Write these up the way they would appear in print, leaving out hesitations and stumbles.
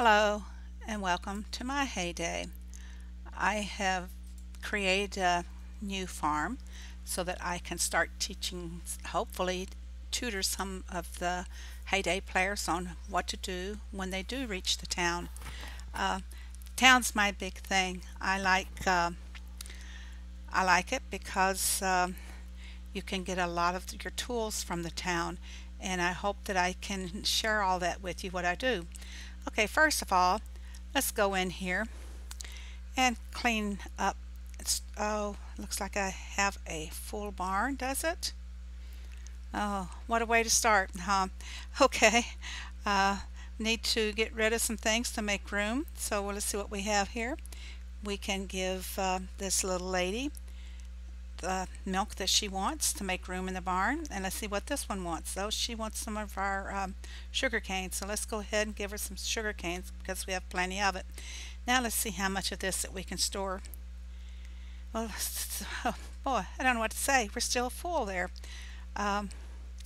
Hello and welcome to my heyday. I have created a new farm so that I can start teaching, hopefully, tutor some of the heyday players on what to do when they do reach the town. Uh, Town's my big thing. I like it because you can get a lot of your tools from the town, and I hope that I can share all that with you what I do. Okay, first of all, let's go in here and clean up. Oh, looks like I have a full barn, does it? Oh, what a way to start, huh? Okay, uh, need to get rid of some things to make room. So let's see what we have here. We can give this little lady the milk that she wants to make room in the barn. And let's see what this one wants. Though she wants some of our sugar cane. So let's go ahead and give her some sugar canes because we have plenty of it. Now let's see how much of this that we can store. Well, oh boy, I don't know what to say. We're still full there. Um,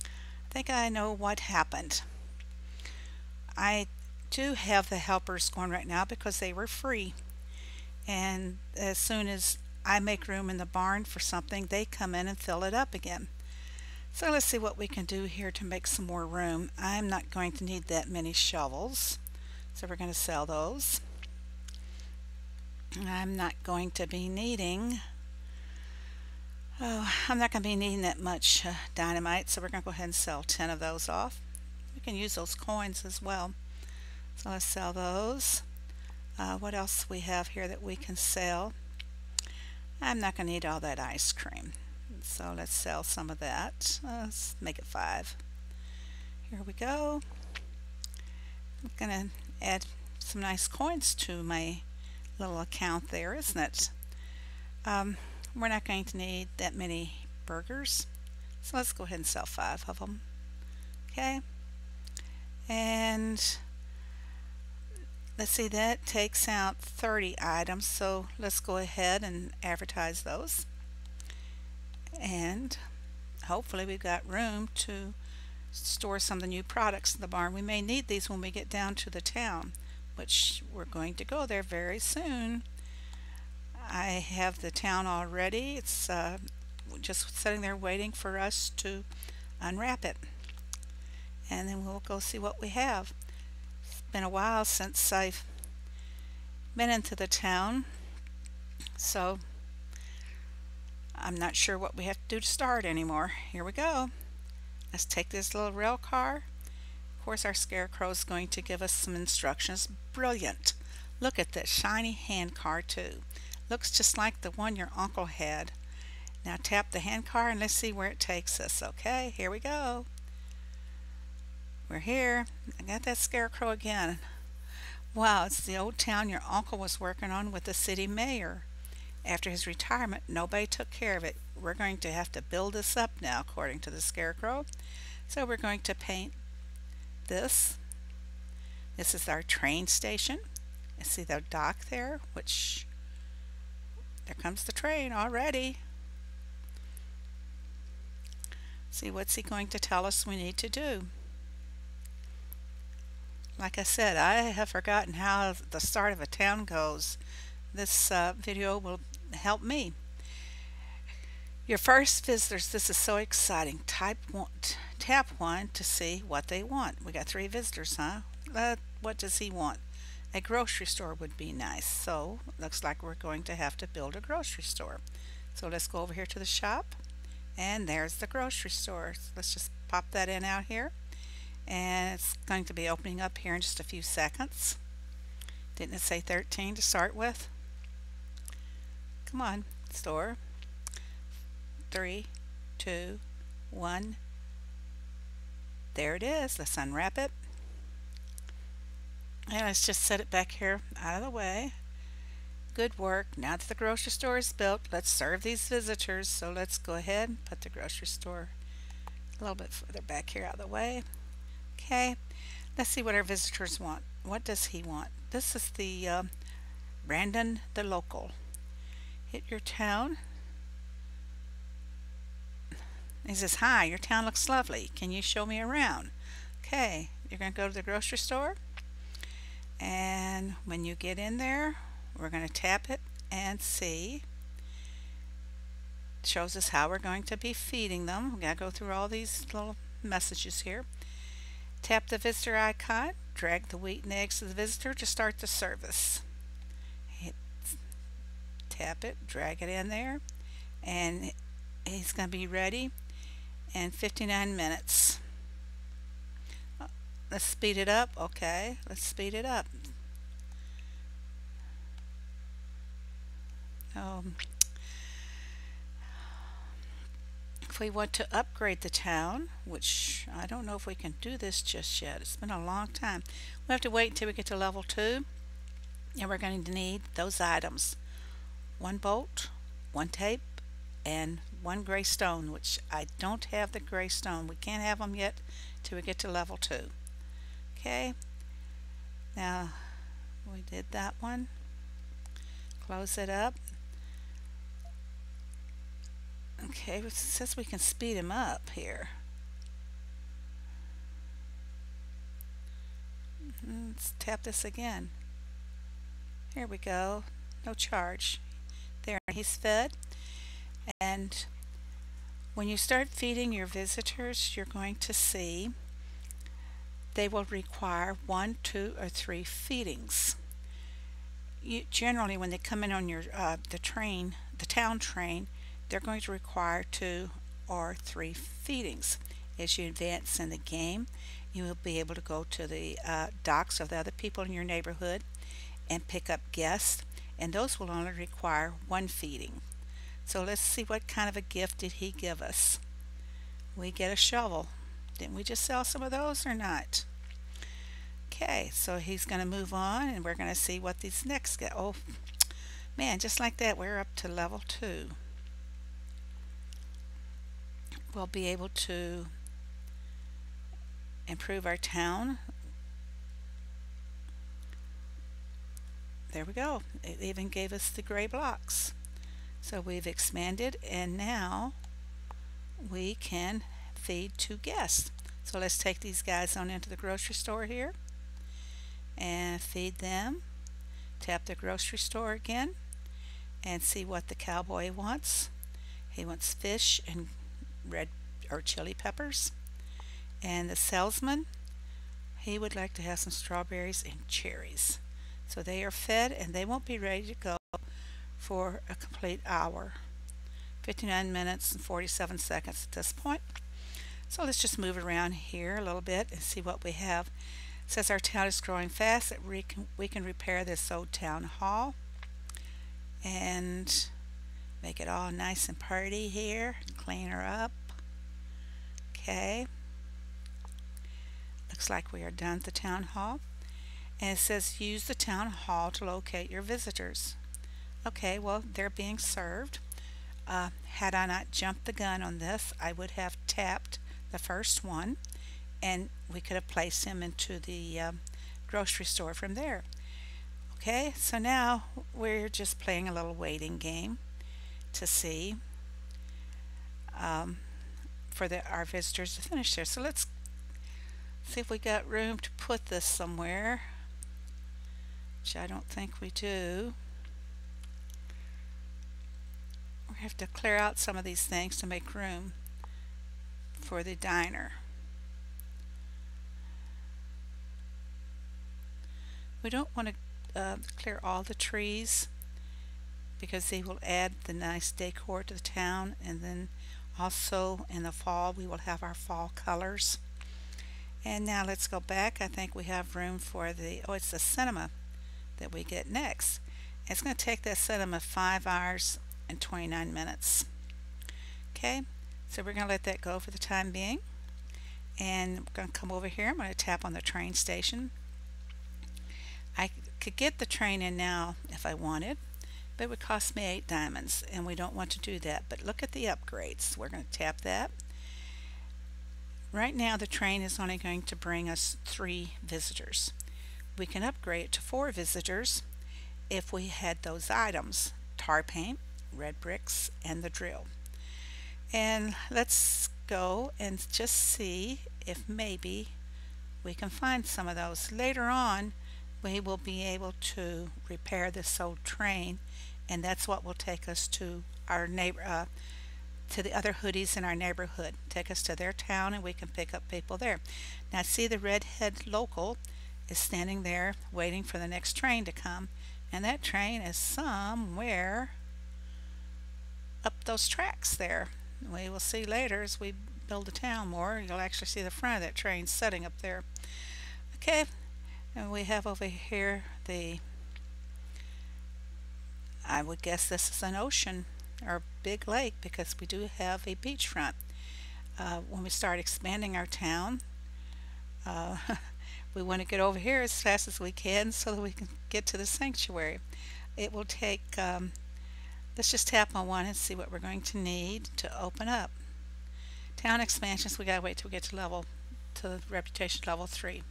I think I know what happened. I do have the helpers going right now because they were free. And as soon as I make room in the barn for something, they come in and fill it up again. So let's see what we can do here to make some more room. I'm not going to need that many shovels, so we're going to sell those. I'm not going to be needing, I'm not going to be needing that much dynamite, so we're going to go ahead and sell 10 of those off. We can use those coins as well. So let's sell those. What else we have here that we can sell? I'm not going to need all that ice cream, so let's sell some of that. Let's make it 5. Here we go. I'm going to add some nice coins to my little account there, isn't it? We're not going to need that many burgers, so let's go ahead and sell 5 of them. Okay, and let's see, that takes out 30 items, so let's go ahead and advertise those. And hopefully we've got room to store some of the new products in the barn. We may need these when we get down to the town, which we're going to go there very soon. I have the town already. It's just sitting there waiting for us to unwrap it. And then we'll go see what we have. It's been a while since I've been into the town, so I'm not sure what we have to do to start anymore. Here we go. Let's take this little rail car. Of course, our scarecrow is going to give us some instructions. Brilliant. Look at that shiny hand car too. Looks just like the one your uncle had. Now tap the hand car and let's see where it takes us. Okay, here we go. We're here. I got that scarecrow again. Wow, it's the old town your uncle was working on with the city mayor. After his retirement, nobody took care of it. We're going to have to build this up now, according to the scarecrow. So we're going to paint this. This is our train station. You see the dock there, which there comes the train already. See, what's he going to tell us we need to do? Like I said, I have forgotten how the start of a town goes. This video will help me. Your first visitors, this is so exciting. Tap 1 to see what they want. We got 3 visitors, huh? What does he want? A grocery store would be nice. So looks like we're going to have to build a grocery store. So let's go over here to the shop, and there's the grocery store. So let's just pop that in out here, and it's going to be opening up here in just a few seconds. Didn't it say 13 to start with? Come on, store. 3, 2, 1. There it is. Let's unwrap it. And let's just set it back here out of the way. Good work. Now that the grocery store is built, let's serve these visitors. So let's go ahead and put the grocery store a little bit further back here out of the way. Okay, let's see what our visitors want. What does he want? This is the Brandon the local. Hit your town. He says, hi, your town looks lovely. Can you show me around? Okay, you're going to go to the grocery store. And when you get in there, we're going to tap it and see. It shows us how we're going to be feeding them. We got to go through all these little messages here. Tap the visitor icon, drag the wheat and eggs to the visitor to start the service. Tap it, drag it in there, and he's going to be ready in 59 minutes. Let's speed it up. Okay, let's speed it up. If we want to upgrade the town, which I don't know if we can do this just yet, it's been a long time. We have to wait until we get to level 2, and we're going to need those items: 1 bolt, 1 tape, and 1 gray stone, which I don't have the gray stone. We can't have them yet till we get to level 2. Okay, now we did that one. Close it up. Okay, it says we can speed him up here. Let's tap this again. Here we go. No charge. There, he's fed. And when you start feeding your visitors, you're going to see they will require 1, 2, or 3 feedings. Generally, when they come in on your the town train, they're going to require 2 or 3 feedings. As you advance in the game, you will be able to go to the docks of the other people in your neighborhood and pick up guests, and those will only require 1 feeding. So let's see, what kind of a gift did he give us? We get a shovel. Didn't we just sell some of those or not? Okay, so he's going to move on, and we're going to see what these next get. Oh man, just like that, we're up to level 2. We'll be able to improve our town. There we go. It even gave us the gray blocks. So we've expanded, and now we can feed 2 guests. So let's take these guys on into the grocery store here and feed them. Tap the grocery store again and see what the cowboy wants. He wants fish and red or chili peppers. And the salesman, he would like to have some strawberries and cherries. So they are fed, and they won't be ready to go for a complete hour. 59 minutes and 47 seconds at this point. So let's just move around here a little bit and see what we have. It says our town is growing fast, that we can repair this old town hall and make it all nice and pretty here. Clean her up. Okay. Looks like we are done at the town hall. And it says use the town hall to locate your visitors. Okay, well, they're being served. Had I not jumped the gun on this, I would have tapped the first one, and we could have placed him into the grocery store from there. Okay, so now we're just playing a little waiting game to see for our visitors to finish there. So let's see if we got room to put this somewhere, which I don't think we do. We have to clear out some of these things to make room for the diner. We don't want to clear all the trees because they will add the nice decor to the town, and then also in the fall we will have our fall colors. And now let's go back. I think we have room for the, oh, it's the cinema that we get next. It's going to take that cinema 5 hours and 29 minutes. Okay, so we're going to let that go for the time being. And I'm going to come over here. I'm going to tap on the train station. I could get the train in now if I wanted, but it would cost me 8 diamonds, and we don't want to do that. But look at the upgrades. We're going to tap that. Right now the train is only going to bring us 3 visitors. We can upgrade it to 4 visitors if we had those items: tar paint, red bricks, and the drill. And let's go and just see if maybe we can find some of those. Later on we will be able to repair this old train, and that's what will take us to our neighbor, to the other hoodies in our neighborhood. Take us to their town and we can pick up people there. Now see, the redhead local is standing there waiting for the next train to come, and that train is somewhere up those tracks there. We will see later as we build the town more. You'll actually see the front of that train setting up there. Okay, and we have over here I would guess this is an ocean or big lake because we do have a beachfront. When we start expanding our town, uh, we want to get over here as fast as we can so that we can get to the sanctuary. It will take, let's just tap on one and see what we're going to need to open up. Town expansions, we gotta wait till we get to reputation level 3.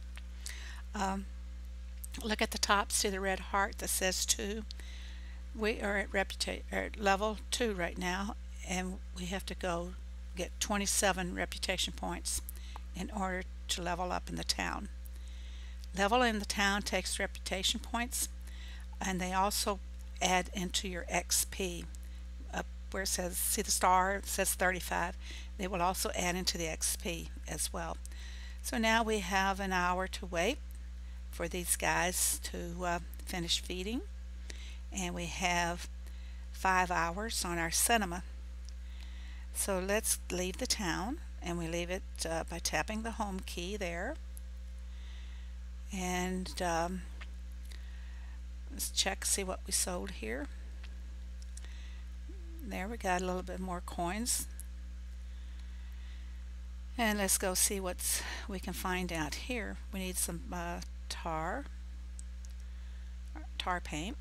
Look at the top, see the red heart that says 2. We are at level 2 right now, and we have to go get 27 reputation points in order to level up in the town. Level in the town takes reputation points, and they also add into your XP. Up where it says, see the star, it says 35. They will also add into the XP as well. So now we have an hour to wait for these guys to finish feeding, and we have 5 hours on our cinema. So let's leave the town, and we leave it by tapping the home key there, and let's check, see what we sold here. There, we got a little bit more coins, and let's go see what we can find out here. We need some tar paint.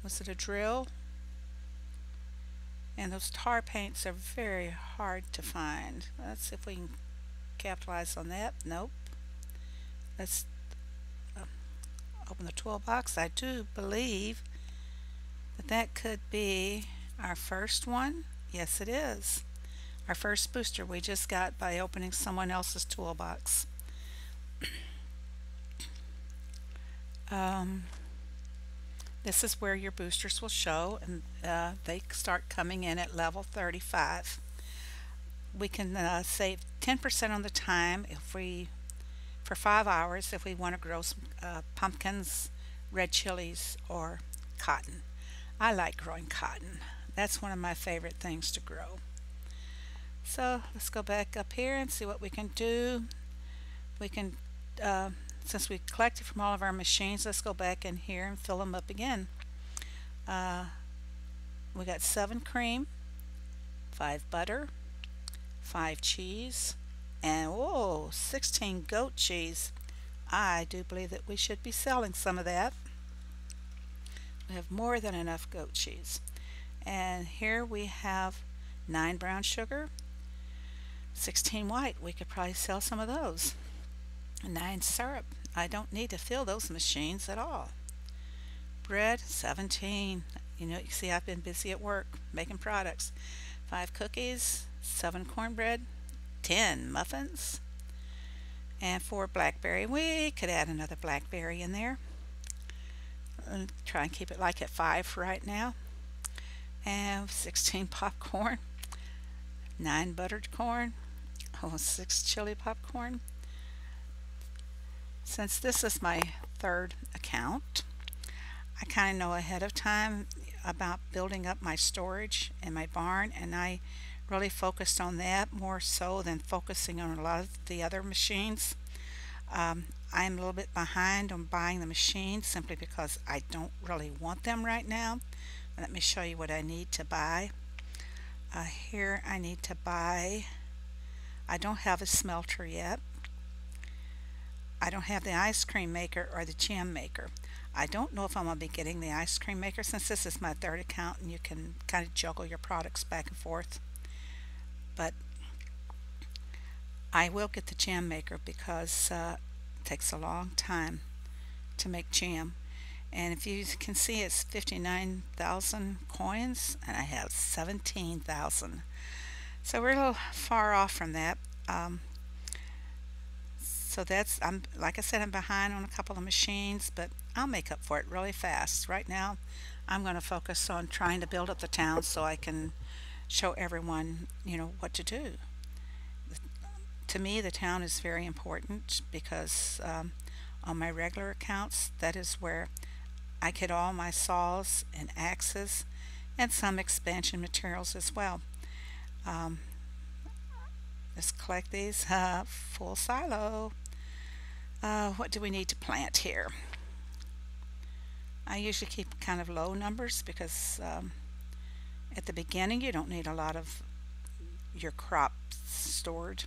Was it a drill? And those tar paints are very hard to find. Let's see if we can capitalize on that. Nope. Let's open the toolbox. I do believe that could be our first one. Yes, it is. Our first booster we just got by opening someone else's toolbox. This is where your boosters will show, and they start coming in at level 35. We can save 10% on the time for 5 hours if we want to grow some pumpkins, red chilies, or cotton. I like growing cotton. That's one of my favorite things to grow. So let's go back up here and see what we can do. We can, since we collected from all of our machines, let's go back in here and fill them up again. We got 7 cream, 5 butter, 5 cheese, and whoa, 16 goat cheese. I do believe that we should be selling some of that. We have more than enough goat cheese. And here we have 9 brown sugar, 16 white. We could probably sell some of those. 9 syrup. I don't need to fill those machines at all. Bread, 17. You know, you see I've been busy at work making products. 5 cookies, 7 cornbread, 10 muffins, and 4 blackberry. We could add another blackberry in there. Try and keep it like at 5 for right now. And 16 popcorn, 9 buttered corn, 6 chili popcorn. Since this is my 3rd account, I kind of know ahead of time about building up my storage in my barn, and I really focused on that more so than focusing on a lot of the other machines. I'm a little bit behind on buying the machines simply because I don't really want them right now. Let me show you what I need to buy. Here I need to buy, I don't have a smelter yet. I don't have the ice cream maker or the jam maker. I don't know if I'm going to be getting the ice cream maker since this is my 3rd account and you can kind of juggle your products back and forth. But I will get the jam maker because it takes a long time to make jam. And if you can see, it's 59,000 coins and I have 17,000. So we're a little far off from that. So I'm like I said, I'm behind on a couple of machines, but I'll make up for it really fast. Right now, I'm going to focus on trying to build up the town so I can show everyone, what to do. To me, the town is very important because on my regular accounts, that is where I get all my saws and axes and some expansion materials as well. Um, let's collect these. Full silo. What do we need to plant here? I usually keep kind of low numbers because at the beginning you don't need a lot of your crop stored.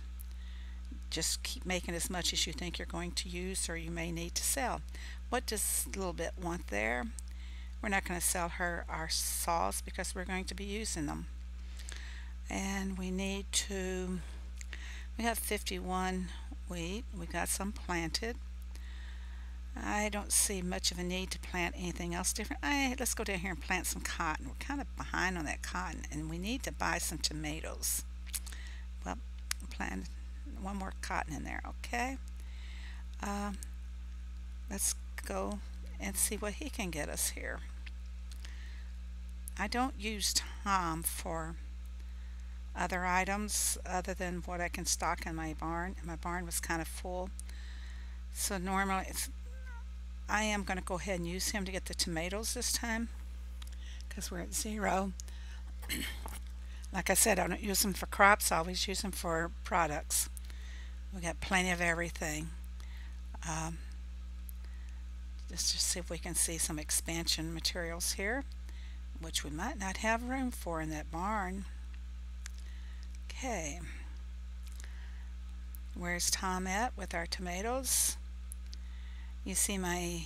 Just keep making as much as you think you're going to use or you may need to sell. What does Little Bit want there? We're not going to sell her our saws because we're going to be using them. And we have 51 wheat. We got some planted. I don't see much of a need to plant anything else different. Let's go down here and plant some cotton. We're kind of behind on that cotton and we need to buy some tomatoes. Well, plant one more cotton in there, okay? Let's go and see what he can get us here. I don't use Tom for other items other than what I can stock in my barn. My barn was kind of full. So normally I am going to go ahead and use him to get the tomatoes this time because we're at 0. Like I said, I don't use them for crops. I always use them for products. We got plenty of everything. Let's just see if we can see some expansion materials here, which we might not have room for in that barn. Okay. Where's Tom at with our tomatoes? You see my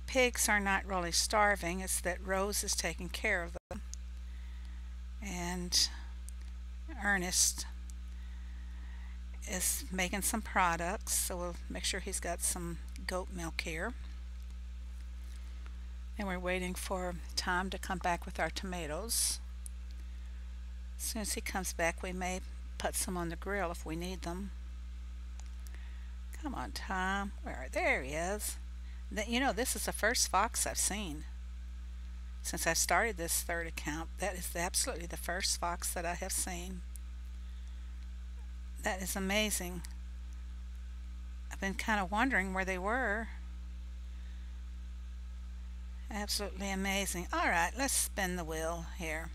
pigs are not really starving. It's that Rose is taking care of them. And Ernest is making some products, so we'll make sure he's got some goat milk here. And we're waiting for Tom to come back with our tomatoes. As soon as he comes back, we may put some on the grill if we need them. Come on, Tom. There he is. This is the first fox I've seen since I started this third account. That is absolutely the first fox that I have seen. That is amazing. I've been kind of wondering where they were. Absolutely amazing. All right, let's spin the wheel here.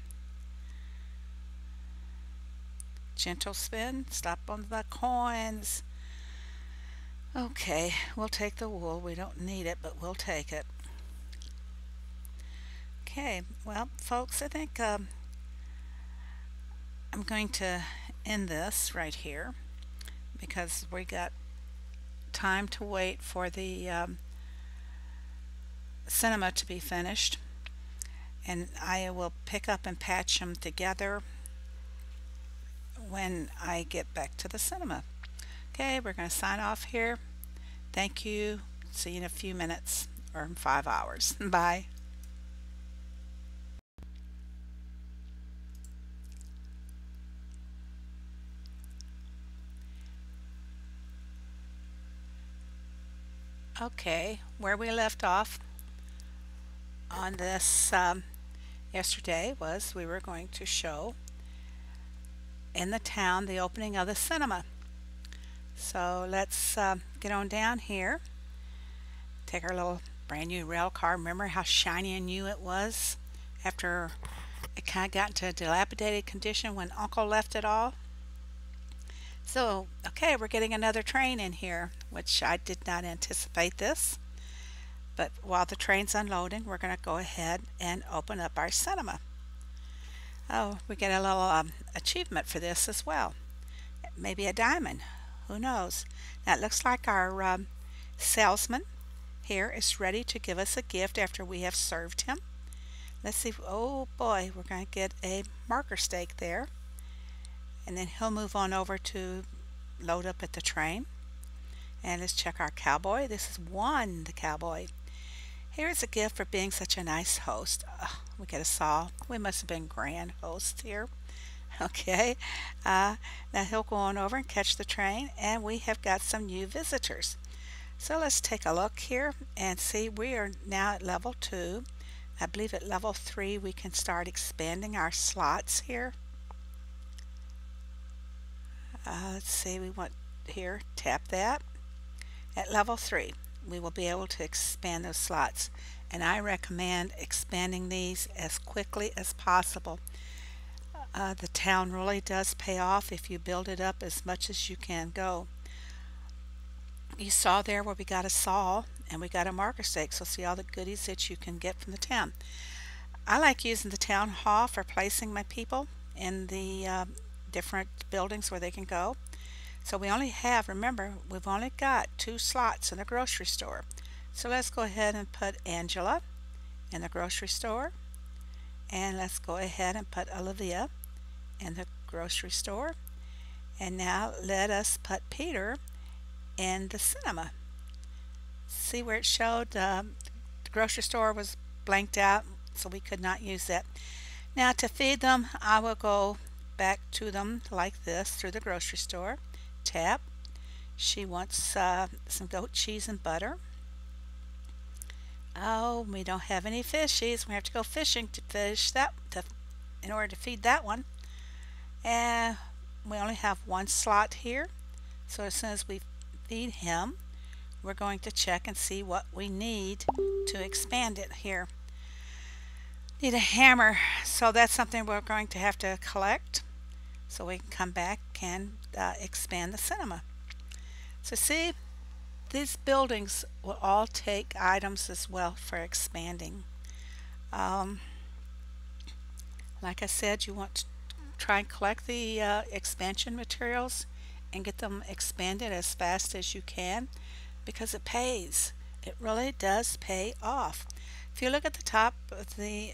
Gentle spin. Stop on the coins. Okay, we'll take the wool. We don't need it, but we'll take it. Okay, well, folks, I think I'm going to end this right here because we got time to wait for the cinema to be finished, and I will pick up and patch them together when I get back to the cinema. Okay, we're going to sign off here. Thank you. See you in a few minutes or in 5 hours. Bye. Okay, where we left off on this yesterday was we were going to show in the town the opening of the cinema. So let's get on down here, take our little brand new rail car. Remember how shiny and new it was after it kind of got into a dilapidated condition when Uncle left it all? So, okay, we're getting another train in here, which I did not anticipate this. But while the train's unloading, we're going to go ahead and open up our cinema. Oh, we get a little achievement for this as well. Maybe a diamond. Who knows? Now, it looks like our salesman here is ready to give us a gift after we have served him. Let's see. Oh, boy, we're going to get a marker stake there. And then he'll move on over to load up at the train. And let's check our cowboy. This is Juan the cowboy. Here is a gift for being such a nice host. We get a saw. We must have been grand hosts here. Okay, now he'll go on over and catch the train, and we have got some new visitors. So let's take a look here and see. We are now at level 2. I believe at level 3 we can start expanding our slots here. Let's see, we want here, tap that. At level 3 we will be able to expand those slots, and I recommend expanding these as quickly as possible. The town really does pay off if you build it up as much as you can go. You saw there where we got a saw and we got a marker stake, so see all the goodies that you can get from the town. I like using the town hall for placing my people in the different buildings where they can go. So we only have, remember, we've only got 2 slots in the grocery store. So let's go ahead and put Angela in the grocery store, and let's go ahead and put Olivia in the grocery store, and now let us put Peter in the cinema. See where it showed the grocery store was blanked out, so we could not use that. Now to feed them, I will go back to them like this through the grocery store. Tap. She wants some goat cheese and butter. Oh, we don't have any fishies. We have to go fishing to fish that in order to feed that one. And we only have 1 slot here. So as soon as we feed him, we're going to check and see what we need to expand it here. Need a hammer, so that's something we're going to have to collect so we can come back and expand the cinema. So see, these buildings will all take items as well for expanding. Like I said, you want to try and collect the expansion materials and get them expanded as fast as you can, because it pays. It really does pay off. If you look at the top of the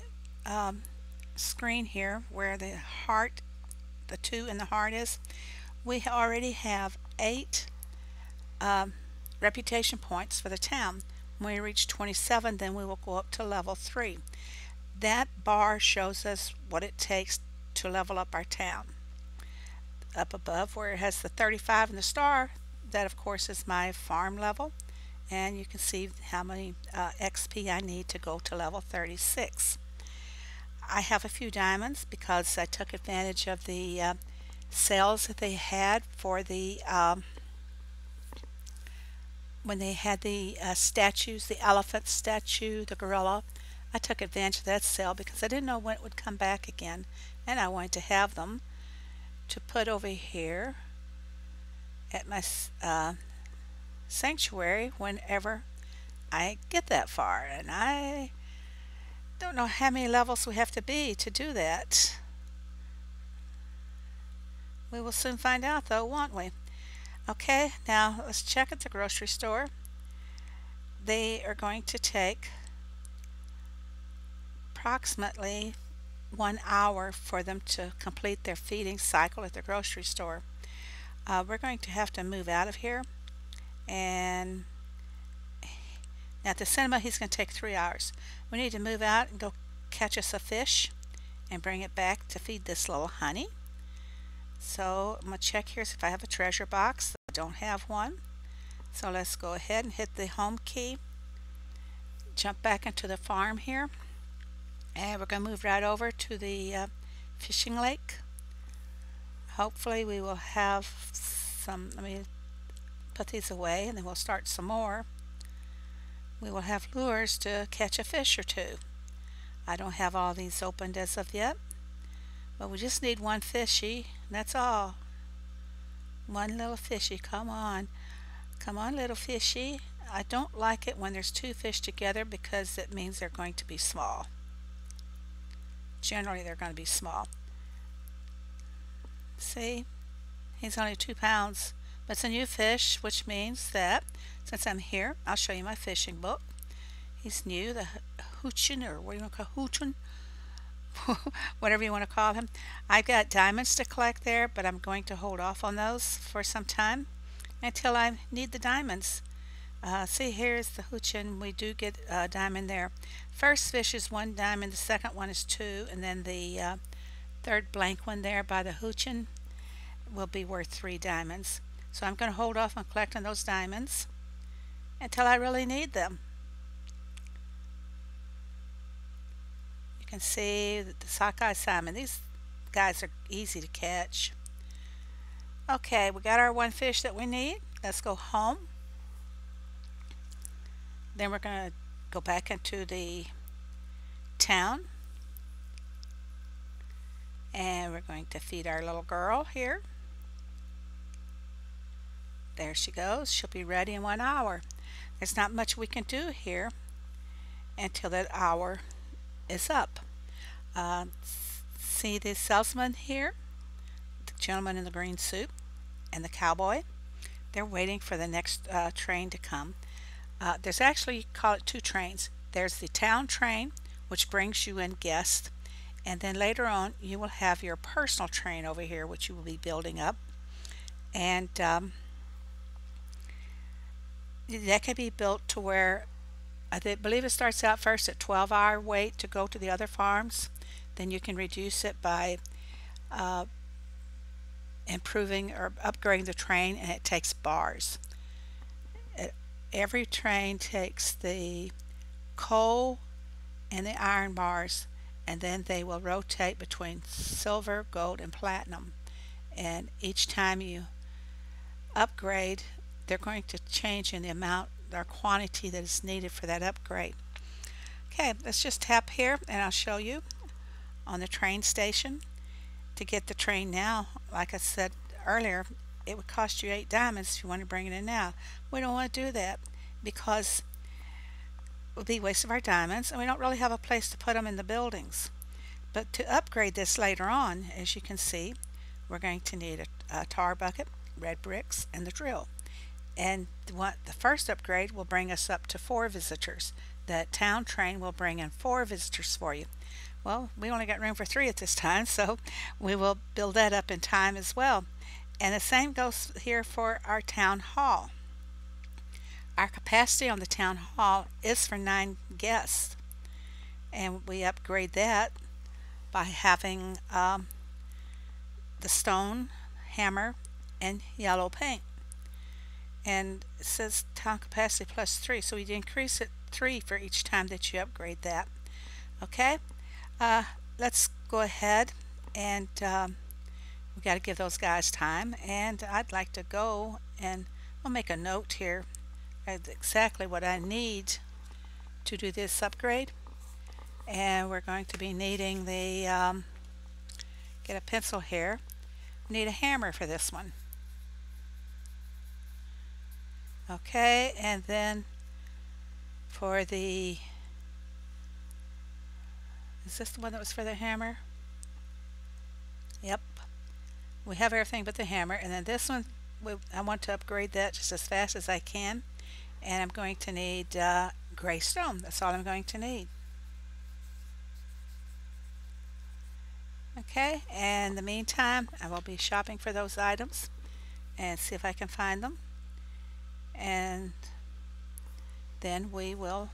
screen here where the heart, the 2 in the heart is, we already have 8 reputation points for the town. When we reach 27, then we will go up to level 3. That bar shows us what it takes to level up our town. Up above where it has the 35 and the star, that of course is my farm level, and you can see how many XP I need to go to level 36. I have a few diamonds because I took advantage of the sales that they had for the when they had the statues, the elephant statue, the gorilla. I took advantage of that sale because I didn't know when it would come back again, and I wanted to have them to put over here at my sanctuary whenever I get that far. And I don't know how many levels we have to be to do that. We will soon find out though, won't we? Okay, now let's check at the grocery store. They are going to take approximately 1 hour for them to complete their feeding cycle at the grocery store. We're going to have to move out of here, and now at the cinema he's going to take 3 hours. We need to move out and go catch us a fish and bring it back to feed this little honey. So I'm going to check here, see if I have a treasure box. I don't have one. So let's go ahead and hit the home key, jump back into the farm here, and we're going to move right over to the fishing lake. Hopefully we will have some, let me put these away and then we'll start some more. We will have lures to catch a fish or 2. I don't have all these opened as of yet, but we just need 1 fishy, and that's all. 1 little fishy, come on. Come on, little fishy. I don't like it when there's 2 fish together because it means they're going to be small. Generally they're going to be small. See, he's only 2 pounds, but it's a new fish, which means that since I'm here, I'll show you my fishing book. He's new, the Hoochin, or what do you want to call Hoochin? Whatever you want to call him. I've got diamonds to collect there, but I'm going to hold off on those for some time until I need the diamonds. See, here's the Hoochin. We do get a diamond there. First fish is 1 diamond, the second one is 2, and then the third blank one there by the Hoochin will be worth 3 diamonds. So I'm going to hold off on collecting those diamonds until I really need them. You can see that the sockeye salmon, these guys are easy to catch. Okay, we got our one fish that we need. Let's go home. Then we're going to go back into the town, and we're going to feed our little girl here. There she goes. She'll be ready in 1 hour. There's not much we can do here until that hour is up. See the salesman here, the gentleman in the green suit, and the cowboy. They're waiting for the next train to come. There's actually, call it 2 trains. There's the town train, which brings you in guests, and then later on you will have your personal train over here, which you will be building up, and that can be built to where I believe it starts out first at 12-hour wait to go to the other farms. Then you can reduce it by improving or upgrading the train, and it takes bars. Every train takes the coal and the iron bars, and then they will rotate between silver, gold, and platinum. And each time you upgrade, they're going to change in the amount or quantity that is needed for that upgrade. Okay, let's just tap here and I'll show you on the train station. To get the train now, like I said earlier, it would cost you 8 diamonds if you want to bring it in now. We don't want to do that because it would be a waste of our diamonds, and we don't really have a place to put them in the buildings. But to upgrade this later on, as you can see, we're going to need a tar bucket, red bricks, and the drill. And the first upgrade will bring us up to 4 visitors. The town train will bring in 4 visitors for you. Well, we only got room for 3 at this time, so we will build that up in time as well. And the same goes here for our town hall. Our capacity on the town hall is for 9 guests, and we upgrade that by having the stone, hammer, and yellow paint. And it says town capacity plus 3, so we increase it 3 for each time that you upgrade that. Okay, let's go ahead, and we got to give those guys time, and I'd like to go and I'll make a note here of exactly what I need to do this upgrade. And we're going to be needing the get a pencil here. We need a hammer for this one. Okay, and then for the, is this the one that was for the hammer? Yep, we have everything but the hammer. And then this one, I want to upgrade that just as fast as I can, and I'm going to need gray stone. That's all I'm going to need. Okay, and in the meantime I will be shopping for those items and see if I can find them, and then we will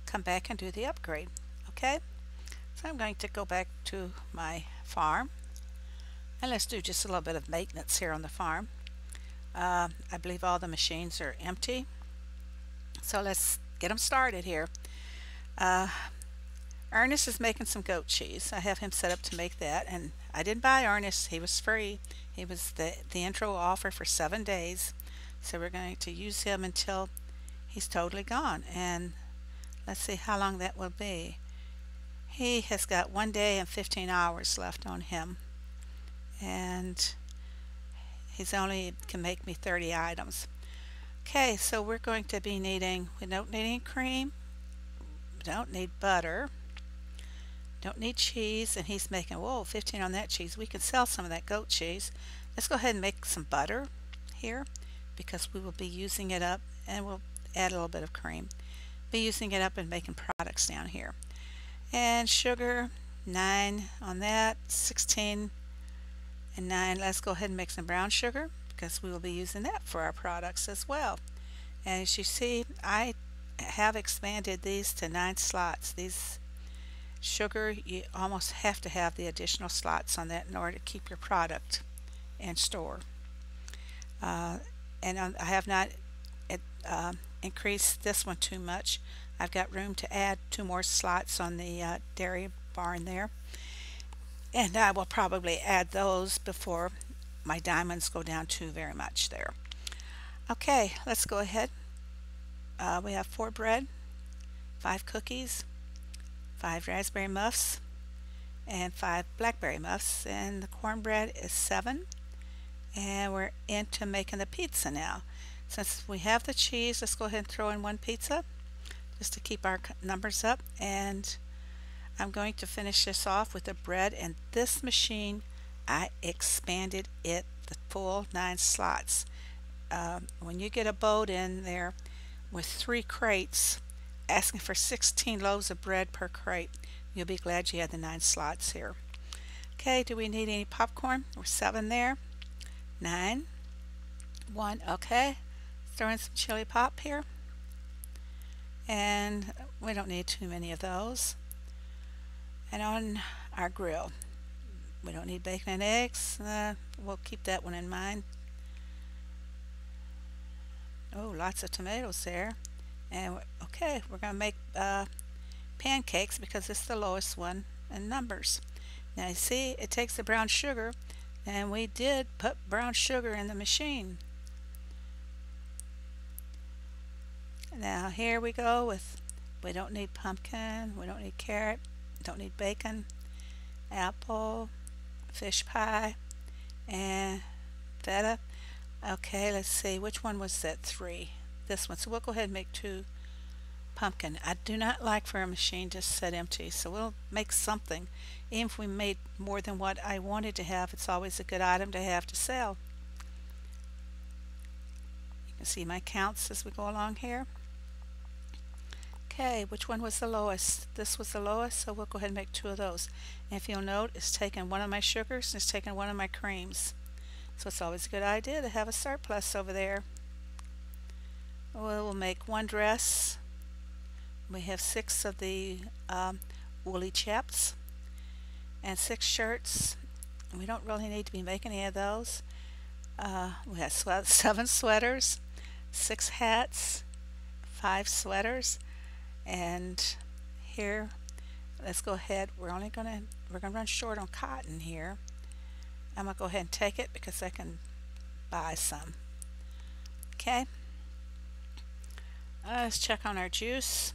come back and do the upgrade. Okay, so I'm going to go back to my farm, and let's do just a little bit of maintenance here on the farm. I believe all the machines are empty, so let's get them started here. Ernest is making some goat cheese. I have him set up to make that, and I didn't buy Ernest. He was free. He was the intro offer for 7 days, so we're going to use him until he's totally gone, and let's see how long that will be. He has got 1 day and 15 hours left on him, and he's only can make me 30 items. Okay, so we're going to be needing, we don't need any cream, we don't need butter, don't need cheese, and he's making, whoa, 15 on that cheese. We can sell some of that goat cheese. Let's go ahead and make some butter here, because we will be using it up, and we'll add a little bit of cream. Be using it up and making products down here. And sugar, 9 on that, 16 and 9. Let's go ahead and make some brown sugar, because we will be using that for our products as well. And as you see, I have expanded these to 9 slots. These Sugar, you almost have to have the additional slots on that in order to keep your product in store. Uh, I have not uh, increased this one too much. I've got room to add two more slots on the dairy barn there, and I will probably add those before my diamonds go down too very much there. Okay, let's go ahead. We have 4 bread, 5 cookies, 5 raspberry muffs, and 5 blackberry muffs, and the cornbread is 7. And we're into making the pizza now. Since we have the cheese, let's go ahead and throw in 1 pizza just to keep our numbers up. And I'm going to finish this off with the bread, and this machine, I expanded it the full 9 slots. When you get a boat in there with 3 crates asking for 16 loaves of bread per crate, you'll be glad you had the 9 slots here. Okay, do we need any popcorn? We're 7 there. 9. 1. Okay, throw in some chili pop here, and we don't need too many of those. And on our grill, we don't need bacon and eggs. We'll keep that one in mind. Oh, lots of tomatoes there. And okay, we're going to make pancakes because it's the lowest one in numbers. Now you see, it takes the brown sugar, and we did put brown sugar in the machine. Now here we go with, we don't need pumpkin, we don't need carrot, don't need bacon, apple, fish pie, and feta. Okay, let's see, which one was that? 3. This one. So we'll go ahead and make 2 pumpkin. I do not like for a machine to sit empty, so we'll make something. Even if we made more than what I wanted to have, it's always a good item to have to sell. You can see my counts as we go along here. Okay, which one was the lowest? This was the lowest, so we'll go ahead and make 2 of those. And if you'll note, it's taken one of my sugars and it's taken one of my creams. So it's always a good idea to have a surplus over there. We'll make 1 dress. We have 6 of the woolly chaps and 6 shirts. We don't really need to be making any of those. We have 7 sweaters, 6 hats, 5 sweaters, and here, let's go ahead. We're gonna run short on cotton here. I'm gonna go ahead and take it because I can buy some. Okay. Let's check on our juice.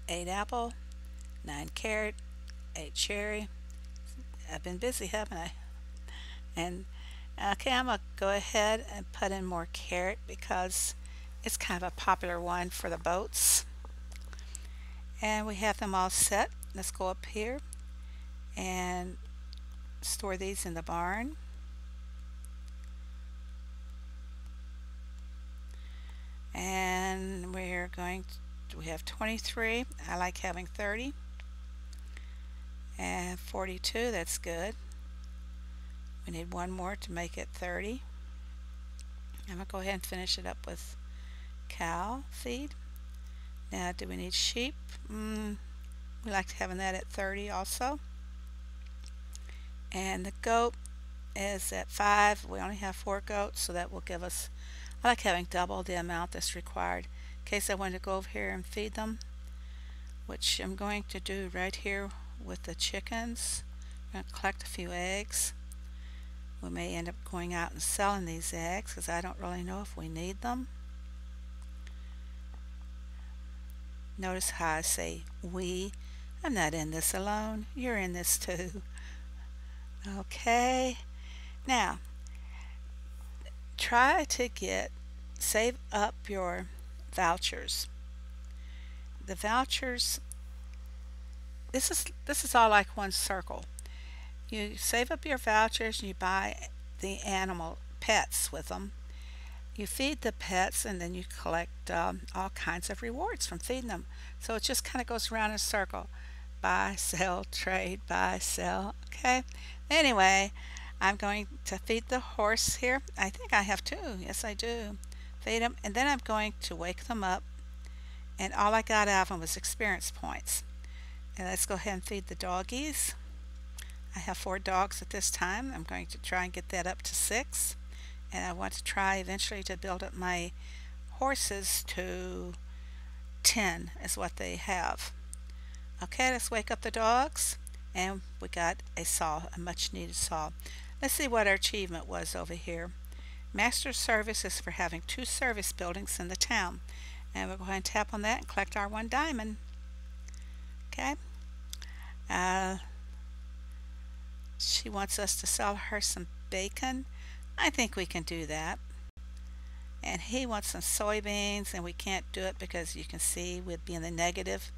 8 apple, 9 carrot, 8 cherry. I've been busy, haven't I? And okay, I'm gonna go ahead and put in more carrot because it's kind of a popular one for the boats. And we have them all set. Let's go up here and store these in the barn. And we have 23. I like having 30. And 42, that's good. We need 1 more to make it 30. I'm going to go ahead and finish it up with cow feed. Now, do we need sheep? We like having that at 30 also. And the goat is at 5. We only have 4 goats, so that will give us, I like having double the amount that's required in case I want to go over here and feed them, which I'm going to do right here with the chickens. I'm going to collect a few eggs. We may end up going out and selling these eggs because I don't really know if we need them. Notice how I say we. I'm not in this alone. You're in this too. Okay. Now, try to save up your vouchers. The vouchers, this is all like one circle. You save up your vouchers and you buy the animal pets with them. You feed the pets and then you collect all kinds of rewards from feeding them. So it just kind of goes around in a circle. Buy, sell, trade, buy, sell. Okay. Anyway, I'm going to feed the horse here. I think I have 2. Yes, I do. Feed them, and then I'm going to wake them up. And all I got out of them was experience points. And let's go ahead and feed the doggies. I have 4 dogs at this time. I'm going to try and get that up to 6. And I want to try eventually to build up my horses to 10 is what they have. Okay, let's wake up the dogs. And we got a saw, a much needed saw. Let's see what our achievement was over here. Master service is for having 2 service buildings in the town. And we're going to tap on that and collect our 1 diamond. Okay. She wants us to sell her some bacon. I think we can do that. And he wants some soybeans, and we can't do it because you can see we'd be in the negative.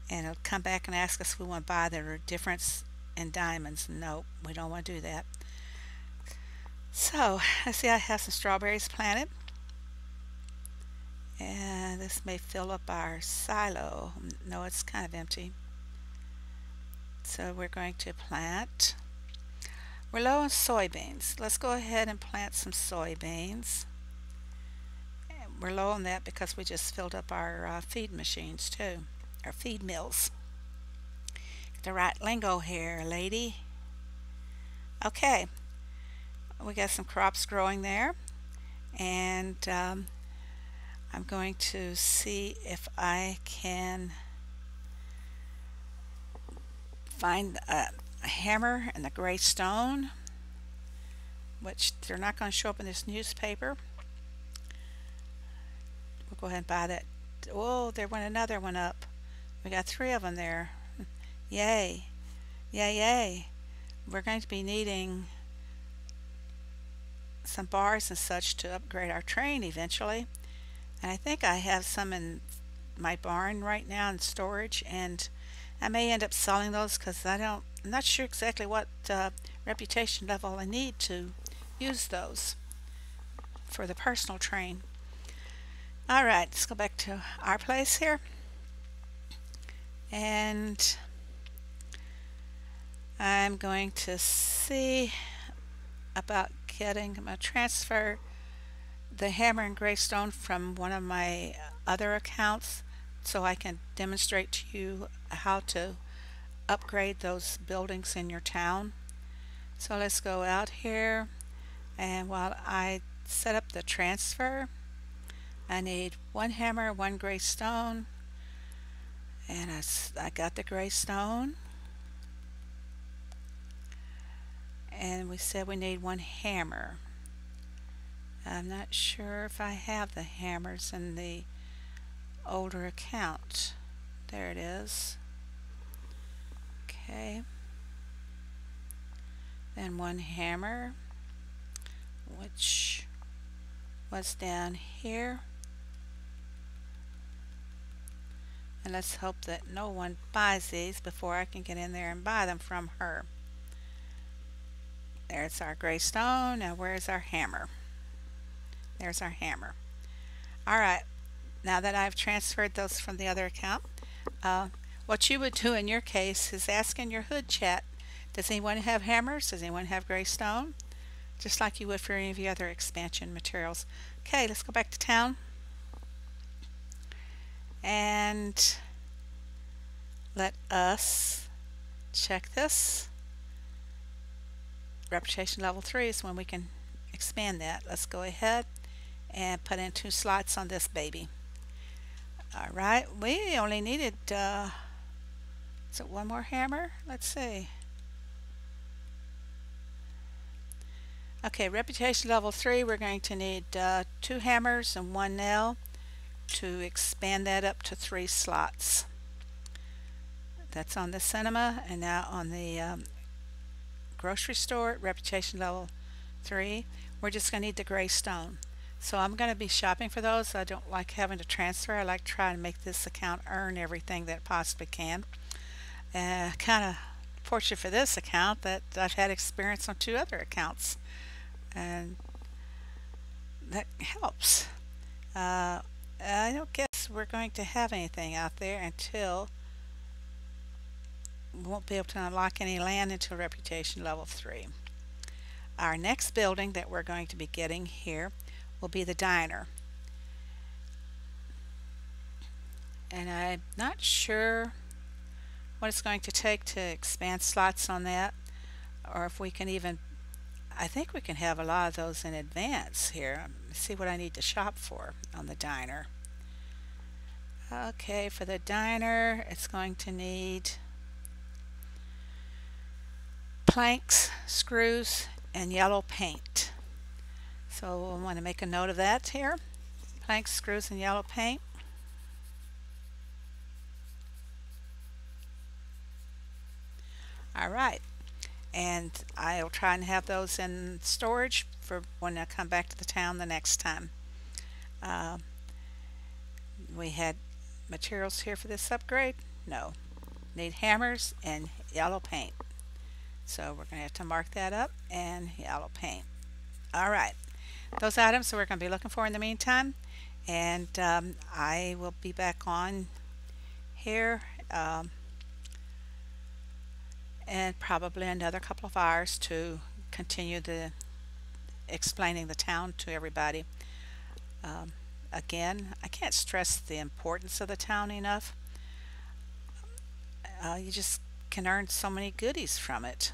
And it'll come back and ask us if we want to buy the difference in diamonds. Nope, we don't want to do that. So, let's see, I have some strawberries planted. And this may fill up our silo. No, it's kind of empty. So we're going to plant. We're low on soybeans. Let's go ahead and plant some soybeans. And we're low on that because we just filled up our feed machines too. Our feed mills. Get the right lingo here, lady. Okay. We got some crops growing there. And I'm going to see if I can find a hammer and the gray stone, which they're not going to show up in this newspaper. We'll go ahead and buy that. Oh, there went another one up. We got 3 of them there. Yay. Yay, yay. We're going to be needing some bars and such to upgrade our train eventually. And I think I have some in my barn right now in storage, and I may end up selling those because I'm not sure exactly what reputation level I need to use those for the personal train. Alright, let's go back to our place here. And I'm going to see about I'm going to transfer the hammer and gray stone from one of my other accounts so I can demonstrate to you how to upgrade those buildings in your town. So let's go out here, and while I set up the transfer, I need 1 hammer, 1 gray stone, and I got the gray stone. And we said we need 1 hammer. I'm not sure if I have the hammers in the older account. There it is. Okay. Then 1 hammer, which was down here. And let's hope that no one buys these before I can get in there and buy them from her. There's our gray stone. Now where's our hammer? There's our hammer. Alright, now that I've transferred those from the other account, what you would do in your case is ask in your hood chat, does anyone have hammers? Does anyone have gray stone? Just like you would for any of the other expansion materials. Okay, let's go back to town. And let us check this. Reputation level 3 is when we can expand that. Let's go ahead and put in 2 slots on this baby. Alright, we only needed is it 1 more hammer? Let's see. Okay, reputation level 3, we're going to need 2 hammers and 1 nail to expand that up to 3 slots. That's on the cinema, and now on the grocery store, reputation level 3, we're just going to need the gray stone. So I'm going to be shopping for those. I don't like having to transfer. I like to try and make this account earn everything that it possibly can. Kind of fortunate for this account that I've had experience on 2 other accounts, and that helps. I don't guess we're going to have anything out there until we won't be able to unlock any land until reputation level 3. Our next building that we're going to be getting here will be the diner. And I'm not sure what it's going to take to expand slots on that, or if we can even, I think we can have a lot of those in advance here. Let's see what I need to shop for on the diner. Okay, for the diner, it's going to need planks, screws, and yellow paint. So I want to make a note of that here. Planks, screws, and yellow paint. All right, and I'll try and have those in storage for when I come back to the town the next time. Uh, we had materials here for this upgrade? No. Need hammers and yellow paint. So we're going to have to mark that up, and yellow paint. All right. Those items we're going to be looking for in the meantime, and I will be back on here and probably another couple of hours to continue the explaining the town to everybody. Again, I can't stress the importance of the town enough. You just can earn so many goodies from it.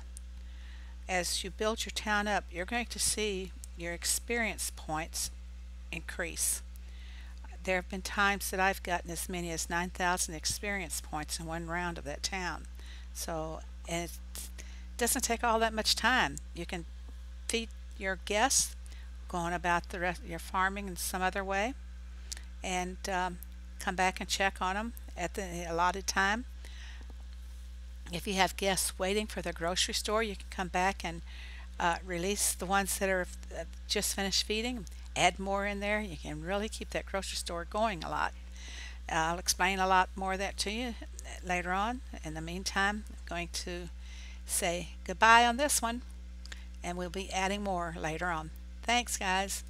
As you build your town up, you're going to see your experience points increase. There have been times that I've gotten as many as 9,000 experience points in one round of that town. So, and it doesn't take all that much time. You can feed your guests, going about the rest of your farming in some other way, and come back and check on them at the allotted time. If you have guests waiting for the grocery store, you can come back and release the ones that are just finished feeding, add more in there. You can really keep that grocery store going a lot. I'll explain a lot more of that to you later on. In the meantime, I'm going to say goodbye on this one, and we'll be adding more later on. Thanks, guys.